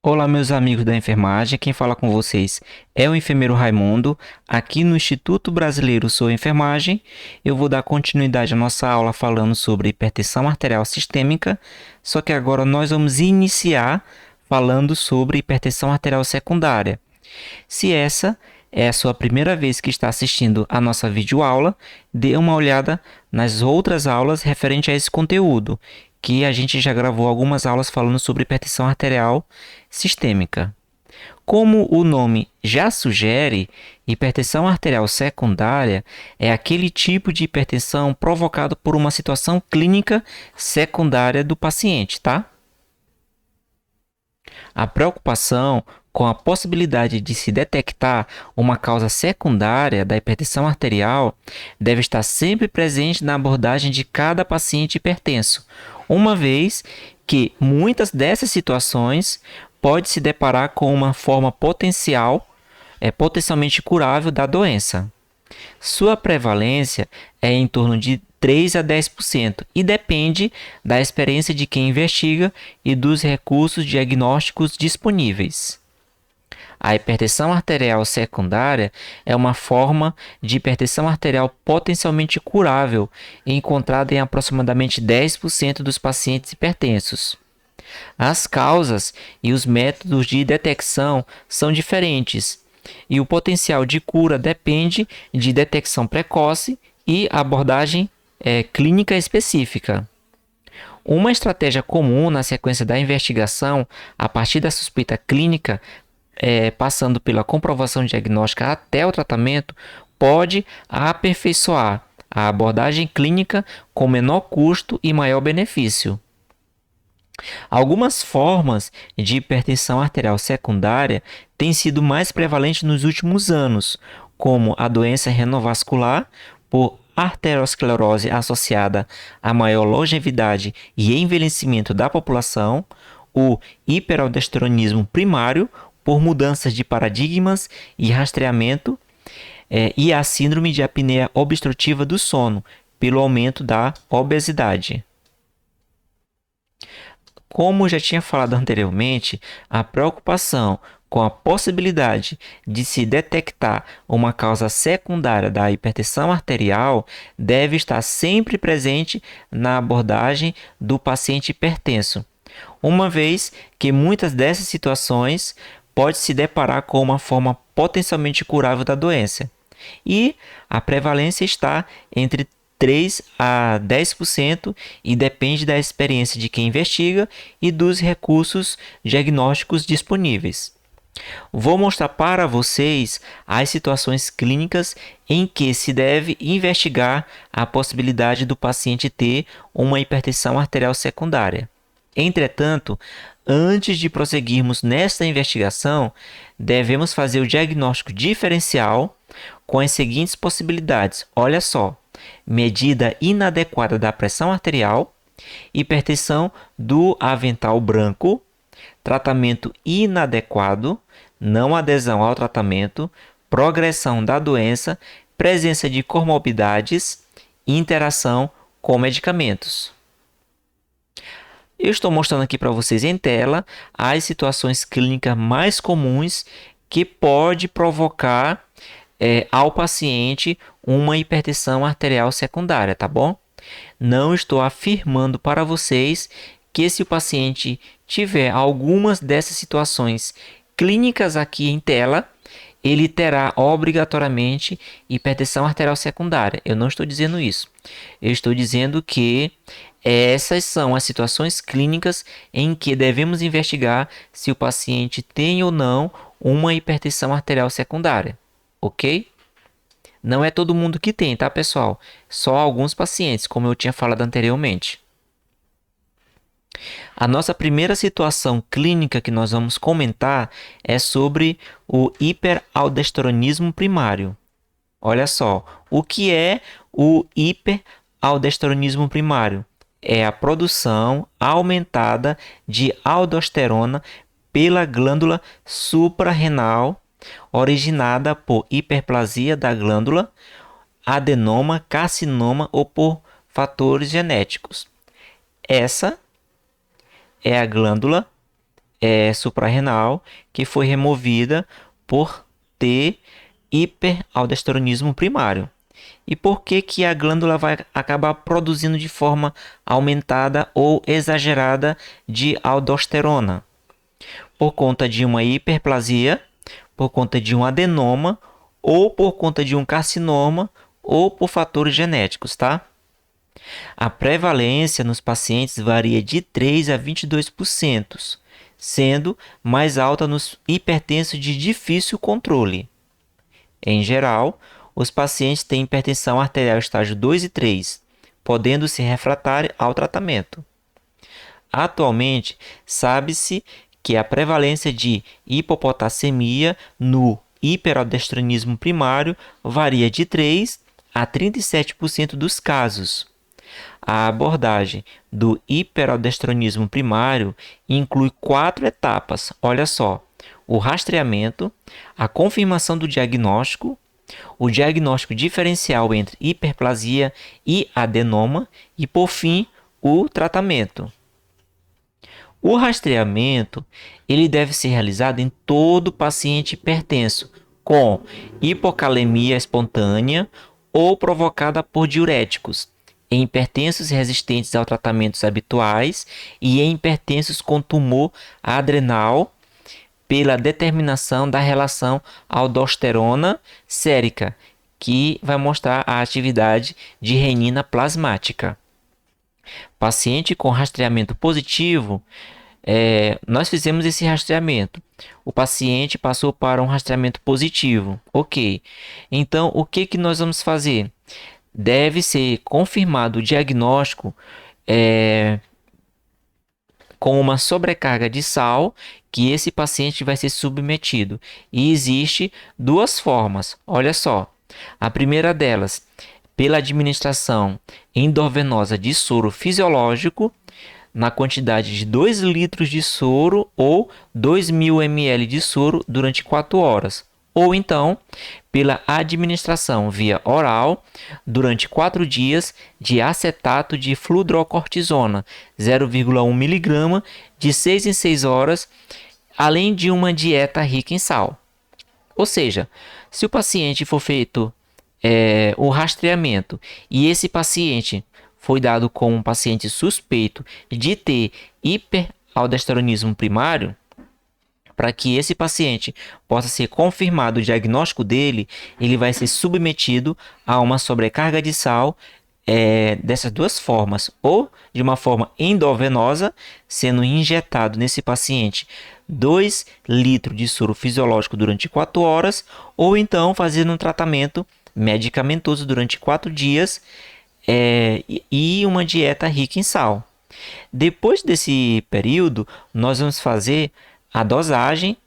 Olá, meus amigos da enfermagem. Quem fala com vocês é o enfermeiro Raimundo. Aqui no Instituto Brasileiro Sou Enfermagem, eu vou dar continuidade à nossa aula falando sobre hipertensão arterial sistêmica, só que agora nós vamos iniciar falando sobre hipertensão arterial secundária. Se essa é a sua primeira vez que está assistindo a nossa videoaula, dê uma olhada nas outras aulas referente a esse conteúdo, que a gente já gravou algumas aulas falando sobre hipertensão arterial sistêmica. Como o nome já sugere, hipertensão arterial secundária é aquele tipo de hipertensão provocado por uma situação clínica secundária do paciente, tá? A preocupação com a possibilidade de se detectar uma causa secundária da hipertensão arterial deve estar sempre presente na abordagem de cada paciente hipertenso, uma vez que muitas dessas situações pode se deparar com uma forma potencialmente curável da doença. Sua prevalência é em torno de 3 a 10% e depende da experiência de quem investiga e dos recursos diagnósticos disponíveis. A hipertensão arterial secundária é uma forma de hipertensão arterial potencialmente curável, encontrada em aproximadamente 10% dos pacientes hipertensos. As causas e os métodos de detecção são diferentes, e o potencial de cura depende de detecção precoce e abordagem clínica específica. Uma estratégia comum na sequência da investigação, a partir da suspeita clínica, passando pela comprovação diagnóstica até o tratamento, pode aperfeiçoar a abordagem clínica com menor custo e maior benefício. Algumas formas de hipertensão arterial secundária têm sido mais prevalentes nos últimos anos, como a doença renovascular por arteriosclerose associada a maior longevidade e envelhecimento da população, o hiperaldosteronismo primário por mudanças de paradigmas e rastreamento, e a síndrome de apneia obstrutiva do sono, pelo aumento da obesidade. Como já tinha falado anteriormente, a preocupação com a possibilidade de se detectar uma causa secundária da hipertensão arterial deve estar sempre presente na abordagem do paciente hipertenso, uma vez que muitas dessas situações pode se deparar com uma forma potencialmente curável da doença, e a prevalência está entre 3 a 10% e depende da experiência de quem investiga e dos recursos diagnósticos disponíveis. Vou mostrar para vocês as situações clínicas em que se deve investigar a possibilidade do paciente ter uma hipertensão arterial secundária. Entretanto, antes de prosseguirmos nesta investigação, devemos fazer o diagnóstico diferencial com as seguintes possibilidades. Olha só: medida inadequada da pressão arterial, hipertensão do avental branco, tratamento inadequado, não adesão ao tratamento, progressão da doença, presença de comorbidades e interação com medicamentos. Eu estou mostrando aqui para vocês em tela as situações clínicas mais comuns que pode provocar ao paciente uma hipertensão arterial secundária, tá bom? Não estou afirmando para vocês que se o paciente tiver algumas dessas situações clínicas aqui em tela, ele terá obrigatoriamente hipertensão arterial secundária. Eu não estou dizendo isso. Eu estou dizendo que essas são as situações clínicas em que devemos investigar se o paciente tem ou não uma hipertensão arterial secundária, ok? Não é todo mundo que tem, tá, pessoal? Só alguns pacientes, como eu tinha falado anteriormente. A nossa primeira situação clínica que nós vamos comentar é sobre o hiperaldosteronismo primário. Olha só, o que é o hiperaldosteronismo primário? É a produção aumentada de aldosterona pela glândula suprarrenal, originada por hiperplasia da glândula, adenoma, carcinoma ou por fatores genéticos. Essa é a glândula suprarrenal que foi removida por ter hiperaldosteronismo primário. E por que que a glândula vai acabar produzindo de forma aumentada ou exagerada de aldosterona? Por conta de uma hiperplasia, por conta de um adenoma, ou por conta de um carcinoma, ou por fatores genéticos, tá? A prevalência nos pacientes varia de 3 a 22%, sendo mais alta nos hipertensos de difícil controle. Em geral, os pacientes têm hipertensão arterial estágio 2 e 3, podendo ser refratário ao tratamento. Atualmente, sabe-se que a prevalência de hipopotassemia no hiperaldosteronismo primário varia de 3 a 37% dos casos. A abordagem do hiperaldosteronismo primário inclui 4 etapas. Olha só: o rastreamento, a confirmação do diagnóstico, o diagnóstico diferencial entre hiperplasia e adenoma e, por fim, o tratamento. O rastreamento ele deve ser realizado em todo paciente hipertenso com hipocalemia espontânea ou provocada por diuréticos, em hipertensos resistentes aos tratamentos habituais e em hipertensos com tumor adrenal, pela determinação da relação aldosterona sérica, que vai mostrar a atividade de renina plasmática. Paciente com rastreamento positivo, nós fizemos esse rastreamento. O paciente passou para um rastreamento positivo. Ok. Então, o que que nós vamos fazer? Deve ser confirmado o diagnóstico com uma sobrecarga de sal que esse paciente vai ser submetido. E existe duas formas. Olha só. A primeira delas, pela administração endovenosa de soro fisiológico, na quantidade de 2 litros de soro ou 2.000 ml de soro durante 4 horas. Ou então, pela administração via oral durante 4 dias de acetato de fludrocortisona, 0,1 mg, de 6 em 6 horas, além de uma dieta rica em sal. Ou seja, se o paciente for feito o rastreamento e esse paciente foi dado como um paciente suspeito de ter hiperaldosteronismo primário, para que esse paciente possa ser confirmado o diagnóstico dele, ele vai ser submetido a uma sobrecarga de sal dessas duas formas, ou de uma forma endovenosa, sendo injetado nesse paciente 2 litros de soro fisiológico durante 4 horas, ou então fazendo um tratamento medicamentoso durante 4 dias e uma dieta rica em sal. Depois desse período, nós vamos fazer a dosagem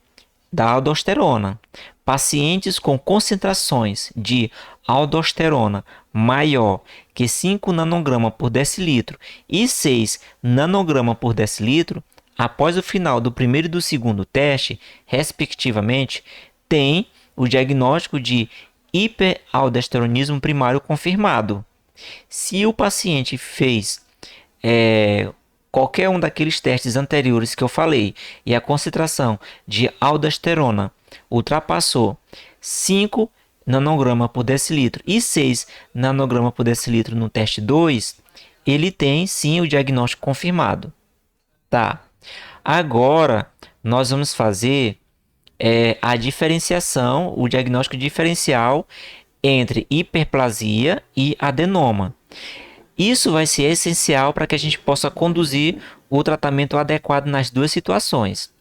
da aldosterona. Pacientes com concentrações de aldosterona maior que 5 nanograma por decilitro e 6 nanograma por decilitro, após o final do primeiro e do segundo teste, respectivamente, tem o diagnóstico de hiperaldosteronismo primário confirmado. Se o paciente fez qualquer um daqueles testes anteriores que eu falei e a concentração de aldosterona ultrapassou 5 nanograma por decilitro e 6 nanograma por decilitro no teste 2, ele tem sim o diagnóstico confirmado. Tá. Agora nós vamos fazer a diferenciação, o diagnóstico diferencial entre hiperplasia e adenoma. Isso vai ser essencial para que a gente possa conduzir o tratamento adequado nas duas situações.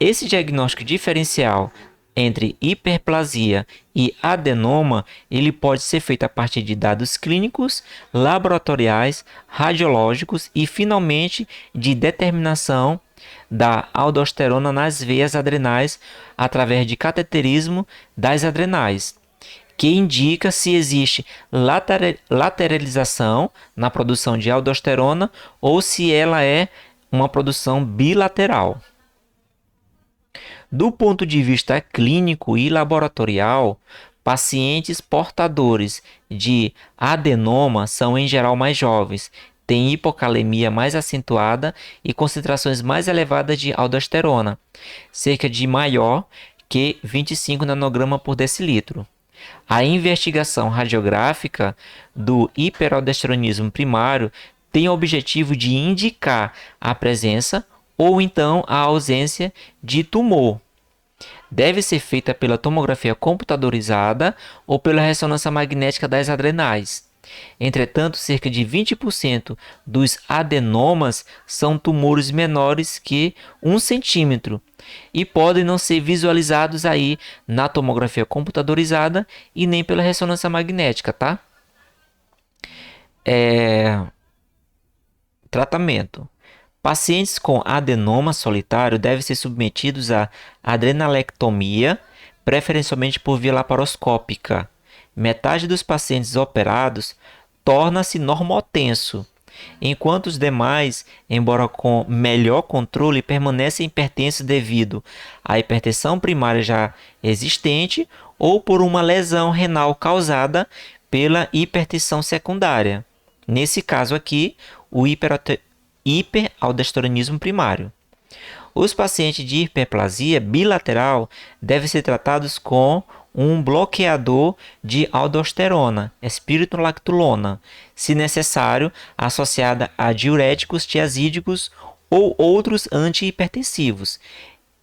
Esse diagnóstico diferencial entre hiperplasia e adenoma, ele pode ser feito a partir de dados clínicos, laboratoriais, radiológicos e, finalmente, de determinação da aldosterona nas veias adrenais através de cateterismo das adrenais, que indica se existe lateralização na produção de aldosterona ou se ela é uma produção bilateral. Do ponto de vista clínico e laboratorial, pacientes portadores de adenoma são em geral mais jovens, tem hipocalemia mais acentuada e concentrações mais elevadas de aldosterona, cerca de maior que 25 nanograma por decilitro. A investigação radiográfica do hiperaldosteronismo primário tem o objetivo de indicar a presença ou então a ausência de tumor. Deve ser feita pela tomografia computadorizada ou pela ressonância magnética das adrenais. Entretanto, cerca de 20% dos adenomas são tumores menores que 1 centímetro e podem não ser visualizados aí na tomografia computadorizada e nem pela ressonância magnética, tá? Tratamento. Pacientes com adenoma solitário devem ser submetidos a adrenalectomia, preferencialmente por via laparoscópica. Metade dos pacientes operados torna-se normotenso, enquanto os demais, embora com melhor controle, permanecem hipertensos devido à hipertensão primária já existente ou por uma lesão renal causada pela hipertensão secundária. Nesse caso aqui, o hiperaldosteronismo primário. Os pacientes de hiperplasia bilateral devem ser tratados com um bloqueador de aldosterona, espironolactolona, se necessário, associada a diuréticos tiazídicos ou outros antihipertensivos.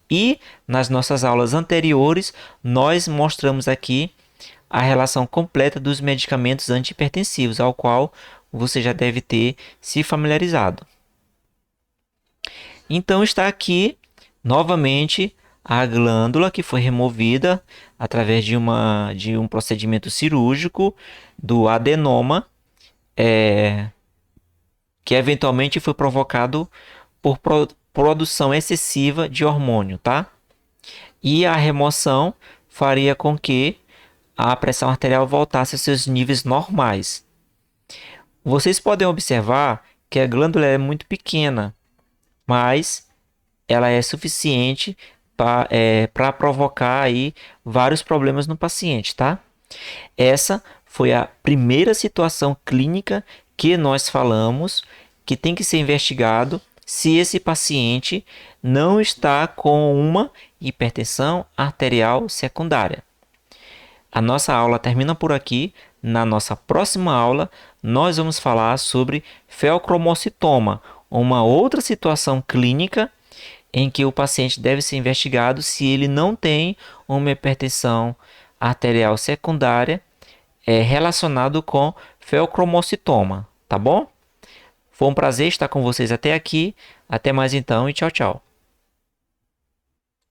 E nas nossas aulas anteriores, nós mostramos aqui a relação completa dos medicamentos antihipertensivos, ao qual você já deve ter se familiarizado. Então está aqui novamente a glândula que foi removida através de um procedimento cirúrgico do adenoma, que eventualmente foi provocado por produção excessiva de hormônio, tá? E a remoção faria com que a pressão arterial voltasse aos seus níveis normais. Vocês podem observar que a glândula é muito pequena, mas ela é suficiente para provocar aí vários problemas no paciente, tá? Essa foi a primeira situação clínica que nós falamos que tem que ser investigado se esse paciente não está com uma hipertensão arterial secundária. A nossa aula termina por aqui. Na nossa próxima aula, nós vamos falar sobre feocromocitoma, uma outra situação clínica em que o paciente deve ser investigado se ele não tem uma hipertensão arterial secundária relacionado com feocromocitoma, tá bom? Foi um prazer estar com vocês até aqui. Até mais então e tchau, tchau.